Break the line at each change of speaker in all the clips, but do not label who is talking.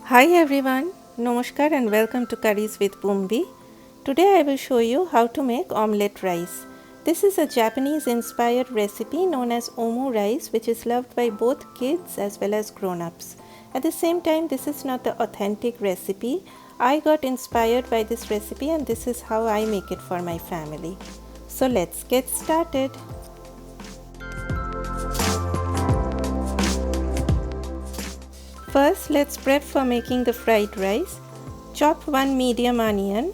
Hi everyone, Namaskar and welcome to Curries with Bumbi. Today I will show you how to make omelette rice. This is a Japanese inspired recipe known as Omurice, which is loved by both kids as well as grown-ups. At the same time, this is not the authentic recipe. I got inspired by this recipe and this is how I make it for my family. So let's get started. First, let's prep for making the fried rice. Chop 1 medium onion.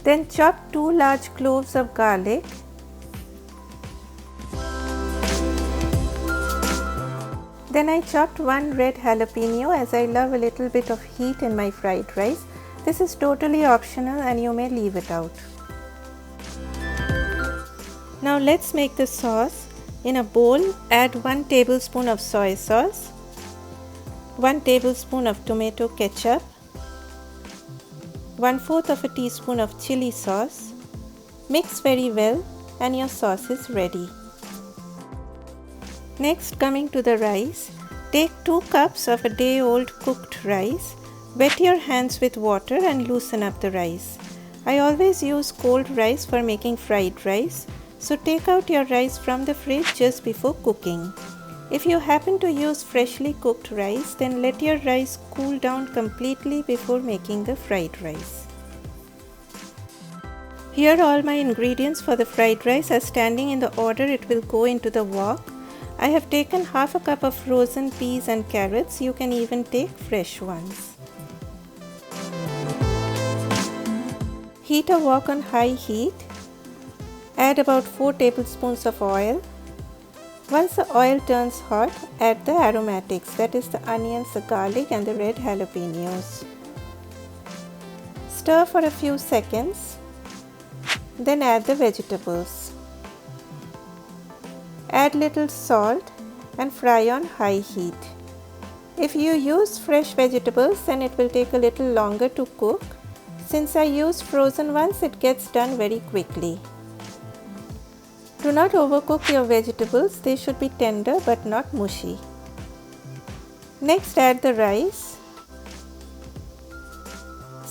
Then chop 2 large cloves of garlic. Then I chopped 1 red jalapeno as I love a little bit of heat in my fried rice. This is totally optional and you may leave it out. Now let's make the sauce. In a bowl, add 1 tablespoon of soy sauce, 1 tablespoon of tomato ketchup, 1/4 of a teaspoon of chili sauce. Mix very well and your sauce is ready. Next, coming to the rice, take 2 cups of a day-old cooked rice. Wet your hands with water and loosen up the rice. I always use cold rice for making fried rice, so take out your rice from the fridge just before cooking. If you happen to use freshly cooked rice, then let your rice cool down completely before making the fried rice. Here all my ingredients for the fried rice are standing in the order it will go into the wok. I have taken half a cup of frozen peas and carrots. You can even take fresh ones. Heat a wok on high heat. Add about 4 tablespoons of oil. Once the oil turns hot, add the aromatics, that is the onions, the garlic and the red jalapenos. Stir for a few seconds, then add the vegetables. Add little salt and fry on high heat. If you use fresh vegetables, then it will take a little longer to cook. Since I use frozen ones, it gets done very quickly. Do not overcook your vegetables, they should be tender but not mushy. Next, add the rice.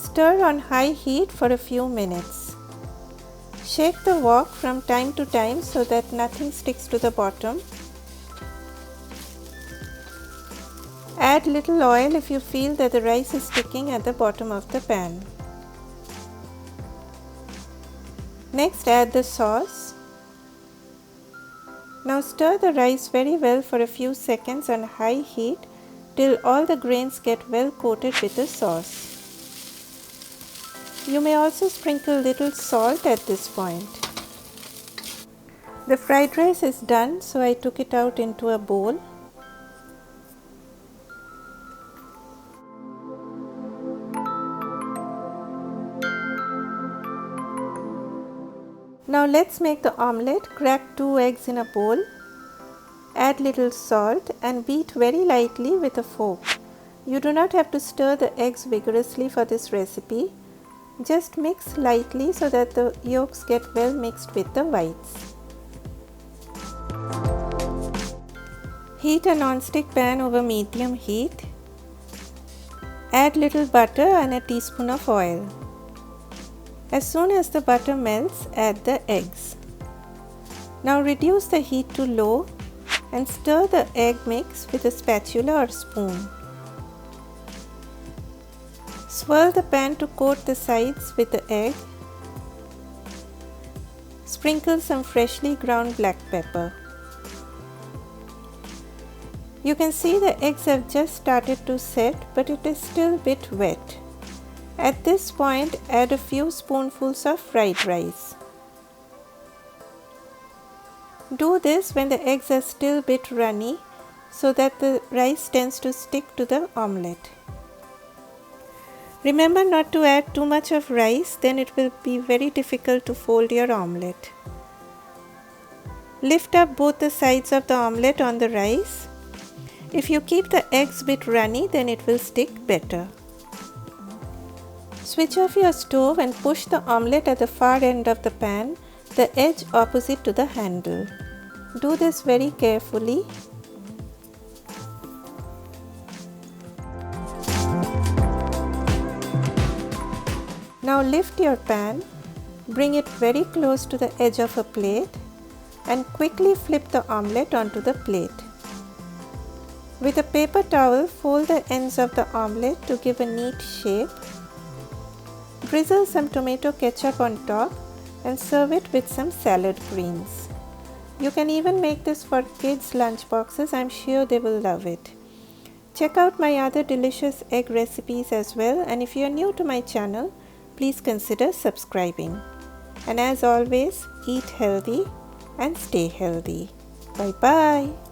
Stir on high heat for a few minutes. Shake the wok from time to time so that nothing sticks to the bottom. Add little oil if you feel that the rice is sticking at the bottom of the pan. Next, add the sauce. Now stir the rice very well for a few seconds on high heat till all the grains get well coated with the sauce. You may also sprinkle little salt at this point. The fried rice is done, so I took it out into a bowl. Now let's make the omelette. Crack 2 eggs in a bowl. Add little salt and beat very lightly with a fork. You do not have to stir the eggs vigorously for this recipe. Just mix lightly so that the yolks get well mixed with the whites. Heat a non-stick pan over medium heat. Add little butter and a teaspoon of oil. As soon as the butter melts, add the eggs. Now reduce the heat to low and stir the egg mix with a spatula or spoon. Swirl the pan to coat the sides with the egg. Sprinkle some freshly ground black pepper. You can see the eggs have just started to set, but it is still a bit wet. At this point, add a few spoonfuls of fried rice. Do this when the eggs are still a bit runny so that the rice tends to stick to the omelette. Remember not to add too much of rice, then it will be very difficult to fold your omelette. Lift up both the sides of the omelette on the rice. If you keep the eggs a bit runny, then it will stick better. Switch off your stove and push the omelette at the far end of the pan, the edge opposite to the handle. Do this very carefully. Now lift your pan, bring it very close to the edge of a plate and quickly flip the omelette onto the plate. With a paper towel, fold the ends of the omelette to give a neat shape. Drizzle some tomato ketchup on top and serve it with some salad greens. You can even make this for kids' lunch boxes. I'm sure they will love it. Check out my other delicious egg recipes as well, and if you are new to my channel, please consider subscribing. And as always, eat healthy and stay healthy. Bye bye.